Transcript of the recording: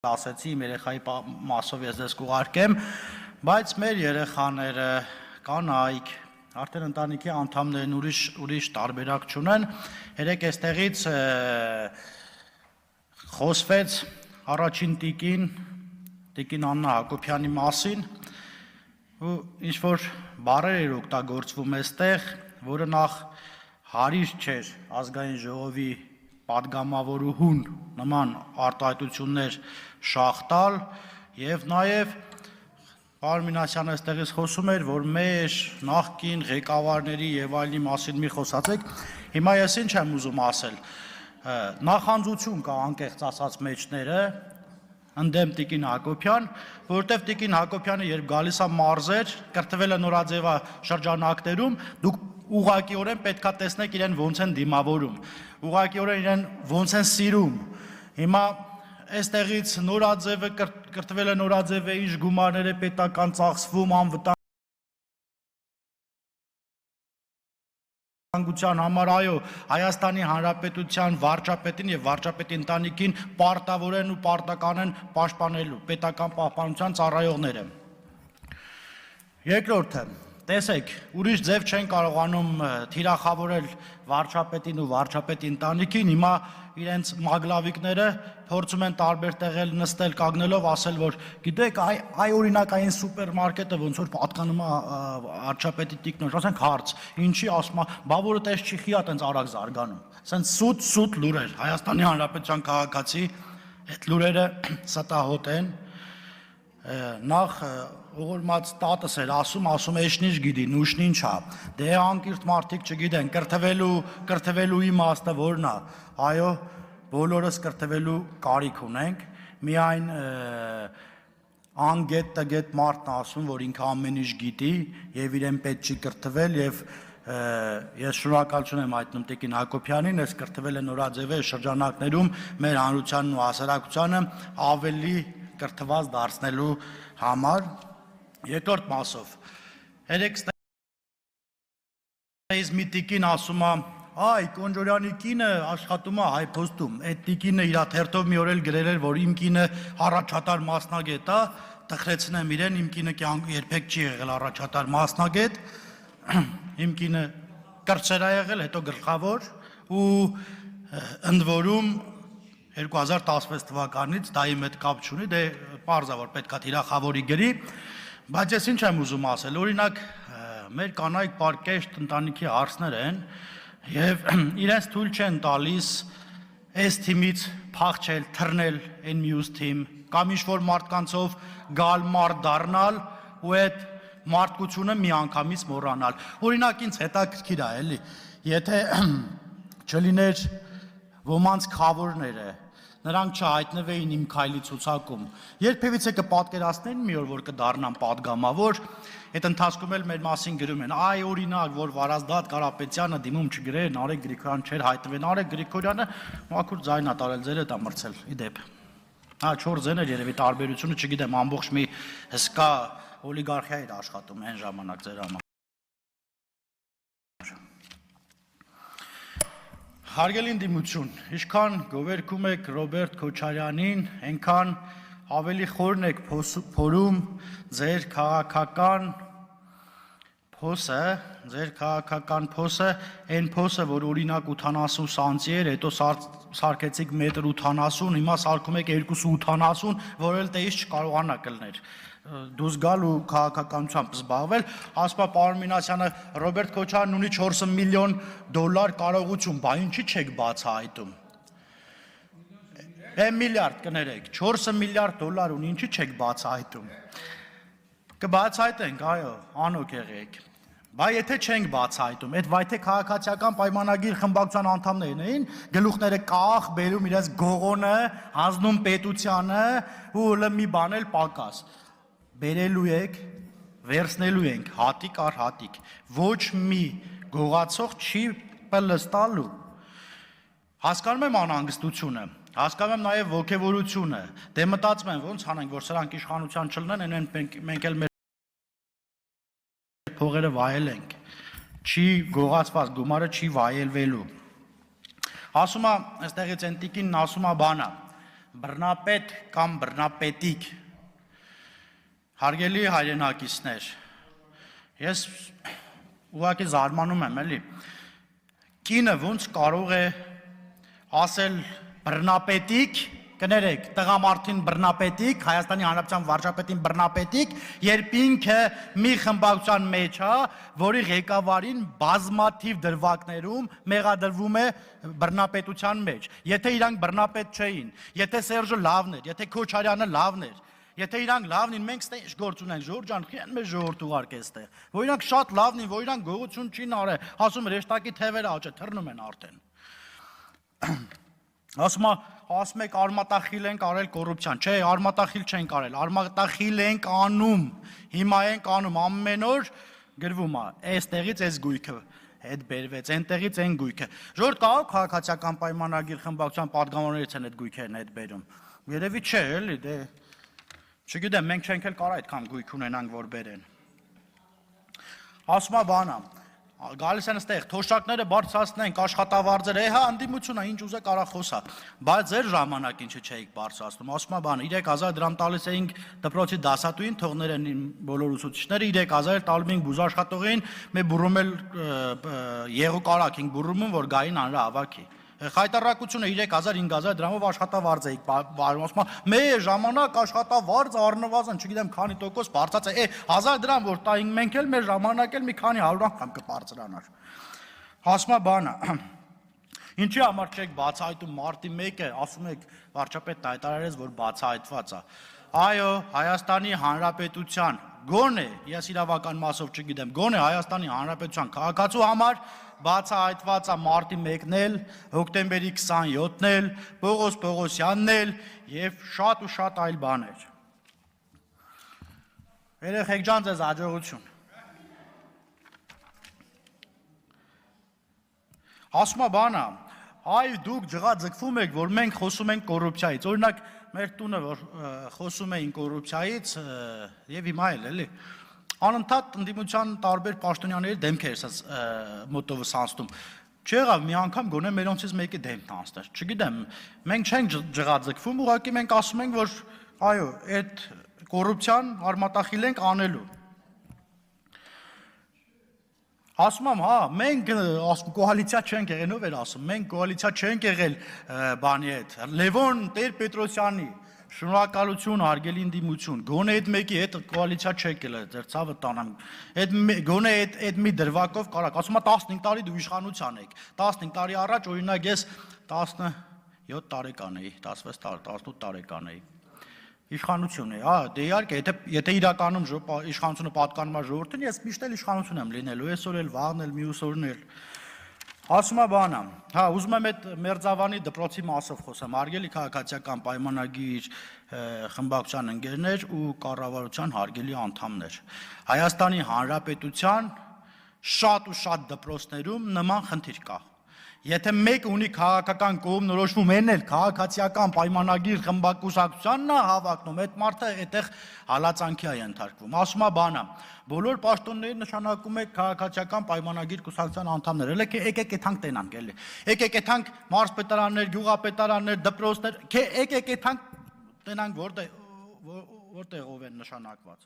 ասեցի, իմ երեխայի մասով ես ձեզ կուղարկեմ, բայց մեր երեխաները, կանայք, արդեն ընտանիքի անդամներն ուրիշ տարբերակ չունեն, երեք այստեղից խոսվեց առաջին տիկին Աննա Հակոբյանի մասին, ու ինչ-որ բառեր էր օգտագործվում այստեղ, որը նախ հարիր չէր ազգային ժողովի պատգամավորուհուն նման արտահայտություններ շաղ տալ եւ նաեւ Պարոն Մինասյանը այստեղից խոսում էր, որ մեր նախկին ղեկավարների եւ այլնի մասին մի խոսացեք, հիմա ես ինչ եմ ուզում ասել, նախանձություն կա անկեղծ ասած մեջները, ընդդեմ տիկին Հակոբյան, որովհետեւ տիկին Հակոբյանը երբ գալիս է մարզեր, կրթվել է նորաձևա շրջանակներում, դուք ուղղակիորեն պետքա տեսնեք իրեն ոնց են դիմավորում, ուղղակիորեն իրեն ոնց են սիրում, հիմա այստեղից նորաձևը կրթվել է նորաձևը, ինչ գումարներ է պետական ծախսվում, անվտանգության համար, այո, Հայաստանի Հանրապետության վարչապետին եւ վարչապետի ընտանիքին պարտավոր են ու պարտական են պաշտպանելու պետական պահպանության ծառայողները։ Երկրորդը, տեսեք, ուրիշ ձև չեն կարողանում թիրախավորել վարչապետին ու վարչապետի ընտանիքին, հիմա իրենց մագլավիկները փորձում են տարբեր տեղել նստել կանգնելով ասել, որ գիտեք, այ օրինակ այն սուպերմարկետը ոնց որ պատկանում է վարչապետի տիկնոջ, ասենք հարց, ինչի ասում է, բա որը տես չի խիա տենց արագ զարգանում։ Ասենց սուտ լուրեր, Հայաստանի Հանրապետության քաղաքացի, այդ լուրերը ստահոտ են, նախ ողորմած տատս էր ասում էշնիչ գիտի, նուշնին չա, դե անկիրթ մարդիկ չգիտեն, կրթվելու իմաստը որն է, այո, բոլորս կրթվելու կարիք ունենք, միայն անգետ տգետ մարդն ասում, որ ինքը ամեն ինչ գիտի եւ իրեն պետք չի կրթվել եւ ես շնորհակալություն եմ հայտնում տիկին Հակոբյանին, ես կրթվել եմ նորաձևի շրջանակներում մեր հանրությանն ու հասարակությանը ավելի կրթված դարձնելու համար։ Երկրորդ մասով, երեք ստեյզ մի տիկին ասում է, այ Կոնջորյանի կինը աշխատում է Հայփոստում, այդ տիկինը իր թերթով մի օր էլ գրել էր, որ իմ կինը առաջատար մասնագետ է, տխրեցնեմ իրեն, իմ կինը երբեք չի եղել առաջատար մասնագետ, իմ կինը կրտսեր է եղել, հետո գլխավոր ու ընդ որում 2016 թվականից դա իմ հետ կապ չունի, դե պարզ է որ պետքա թիրախավորի գրի, բայց ես ինչ եմ ուզում ասել, օրինակ մեր կանայք պարկեշտ ընտանիքի հարցներ են եւ իրենց թույլ չեն տալիս այս թիմից փախչել, թռնել այն մյուս թիմ, կամ ինչ-որ մարդկանցով գալ մարդ դառնալ ու այդ մարդկությունը միանգամից մոռանալ։ Օրինակ ինձ հետաքրքիր է, էլի, եթե չլիներ ոմանց խավորները, նրանք չհայտնվեին իմ քայլի ցուցակում, երբևիցե կպատկերացնեն մի օր, որ կդառնան պատգամավոր, այդ ընթացքում էլ մեր մասին գրում են, այ օրինակ, որ Վարազդատ Կարապետյանը դիմում չգրեր, Նարեկ Գրիգորյան չէր հայտնվել, Նարեկ Գրիգորյանը մաքուր ձայն է տարել, ձեր հետ է մրցել, իդեպ։ Հա 4 ձեն էր երևի տարբերությունը, չգիտեմ, ամբողջ մի հսկա օլիգարխիա էր աշխատում այն ժամանակ ձեր համար։ Հարգելի ընդդիմություն, ինչքան գովերգում եք Ռոբերտ Քոչարյանին, այնքան ավելի խորն եք փորում ձեր քաղաքական փոսը, այն փոսը, որ օրինակ 80 սանտի էր, հետո սարքեցիք 1.80 m, հիմա սարքում եք 2.80, որ էլ տեից չկարողանա կլներ դուս գալ ու քաղաքականությամբ զբաղվել, ասում է պարոն Մինասյանը, Ռոբերտ Քոչարյանն ունի 4 միլիոն դոլար կարողություն, բա ինչի չեք բացահայտում։ Միլիարդ կներեք, 4 միլիարդ դոլար ունի, ինչի չեք բացահայտում։ Կբացահայտենք, այո, անօք եղեք։ Բա եթե չենք բացահայտում, այդ վայթե քաղաքացիական պայմանագիր խմբակցության անդամներն էին, գլուխները կախ, բերում իրենց գողոնը, հանձնում պետությանը ու մի բան էլ պակաս։ Բերելու եք, վերցնելու ենք հատիկ առ հատիկ, ոչ մի գողացող չի պլստալու։ Հասկանում եմ անհանգստությունը, հասկանում եմ նաև ոգևորությունը, դե մտածում եմ ոնց անենք, որ սրանք իշխանության չլինեն, մենք էլ մեր փողերը վայելենք, չի գողացված գումարը չի վայելվելու։ Ասում է, այստեղից են տիկինն ասում է բանա, բռնապետ կամ բռնապետիկ, հարգելի հայրենակիցներ, ես ուղղակի զարմանում եմ, էլի, կինը ոնց կարող է ասել բռնապետիկ, կներեք, տղամարդին բռնապետիկ, Հայաստանի Հանրապետության վարչապետին բռնապետիկ, երբ ինքը մի խմբակցության մեջ է, որի ղեկավարին բազմաթիվ դրվագներում մեղադրվում է բռնապետության մեջ։ Եթե իրանք բռնապետ չէին, եթե Սերժը լավն էր, եթե Քոչարյանը լավն էր, եթե իրանք լավն են, մենք ստեղ ինչ գործ ունենք, Ժորժ ջան, խիան մեզ ժողովուրդ ուղարկե այստեղ, որ իրանք շատ լավն են, որ իրանք գողություն չին արել, ասում ռեշտակի թևերը աճը թռնում են արդեն։ Ասում եք արմատախիլ ենք արել կոռուպցիան, չէ, արմատախիլ չենք արել, արմատախիլ ենք անում, հիմա ենք անում, ամեն օր գրվում է, այստեղից այս գույքը հետ բերվեց, այնտեղից այն գույքը։ Ժողովուրդ կարող քաղաքացիական պայմանագիր խմբակցության պատգամավորներից են այդ գույքերն հետ բերում։ Երևի չէ, էլի, դե չգիտեմ, մենք չենք էլ կարող այդքան գույք ունենանք, որ բերեն։ Ասում է բանա, գալիս են այստեղ, թոշակները բարձրացնենք, աշխատավարձերը, հա, ընդդիմությունը ինչ ուզե կարա խոսա, բայց ձեր ժամանակ ինչը չէիք բարձրացնում, ասում է բանը, 3000 դրամ տալիս էինք դպրոցի դասատուին, թողներ են բոլոր ուսուցիչները, 3000 տալում էինք բուժաշխատողին, մեր բուրում էլ եղու կարակ ենք բուրում, որ գային անրա ավակի։ Խայտարակությունը 3000-5000 դրամով աշխատավարձ էիք բարում, ասում է, մեր ժամանակ աշխատավարձը առնվազն, չգիտեմ քանի տոկոս բարձած է, 1000 դրամ որ տայինք մենք էլ մեր ժամանակ էլ մի քանի 100 անգամ կբարձրանար։ Ասում է բանը, ինչի համար չեք բացահայտում մարտի 1-ը, ասում եք վարչապետն հայտարարեց, որ բացահայտված է։ Այո, Հայաստանի Հանրապետության գոնե, ես իրավական մասով չգիտեմ, գոնե Հայաստանի Հանրապետության քաղաքացու համար բացահայտված է մարտի 1-ն էլ, հոկտեմբերի 27-ն էլ, Պողոս Պողոսյանն էլ եւ շատ ու շատ այլ բաներ։ Երեխեք ջան, ձեզ հաջողություն։ Ասում է բանա, այ դուք ջղաձգվում եք, որ մենք խոսում ենք կոռուպցիայից։ Օրինակ, մեր տունը, որ խոսում էին կոռուպցիայից եւ հիմա էլ, էլի, անընդհատ ընդդիմության տարբեր պաշտոնյաների դեմքեր էս մոտովս անցնում։ Չեղավ մի անգամ գոնե մերոնցից մեկի դեմքն անցներ։ Չգիտեմ, մենք չենք ջղաձգվում, ուղղակի մենք ասում ենք, որ այո, այդ կոռուպցիան արմատախիլ ենք անելու։ Ասում եմ, հա, մենք կոալիցիա չենք եղել, ով էր ասում, մենք կոալիցիա չենք եղել բանի հետ, Լևոն Տեր-Պետրոսյանի, շնորհակալություն, հարգելի ընդդիմություն, գոնե այդ մեկի հետ կոալիցիա չեք եղել, ձեր ցավը տանեմ, գոնե այդ մի դրվագով կարակ, ասում է 15 տարի դու իշխանության եք, 15 տարի առաջ օրինակ ես 17 տարեկան էի, 16 տարի, 18 տարեկան էի, իշխանություն է, հա, դե իհարկե, եթե իրականում իշխանությունը պատկանում է ժողովրդին, ես միշտ էլ իշխանություն եմ լինելու, այսօր էլ, վաղն էլ, մյուս օրն էլ։ Ասում է բանը, հա, ուզում եմ այդ Մերձավանի դպրոցի մասով խոսեմ, հարգելի քաղաքացիական պայմանագիր խմբակցության ընկերներ ու կառավարության հարգելի անդամներ։ Հայաստանի Հանրապետության շատ ու շատ դպրոցներում նման խնդիր կա։ Եթե մեկը ունի քաղաքական կողմնորոշվում, այն էլ քաղաքացիական պայմանագիր խմբակցությունն է հավակնում, այդ մարդը այդտեղ հալածանքի է ենթարկվում։ Ասում է բանը, բոլոր պաշտոնների նշանակում է քաղաքացիական պայմանագիր կուսակցության անդամներ, եկեք այդանք տենանք, էլի։ Եկեք այդանք մարզպետարաններ, գյուղապետարաններ, դպրոցներ, եկեք այդանք տենանք որտեղ ով են նշանակված։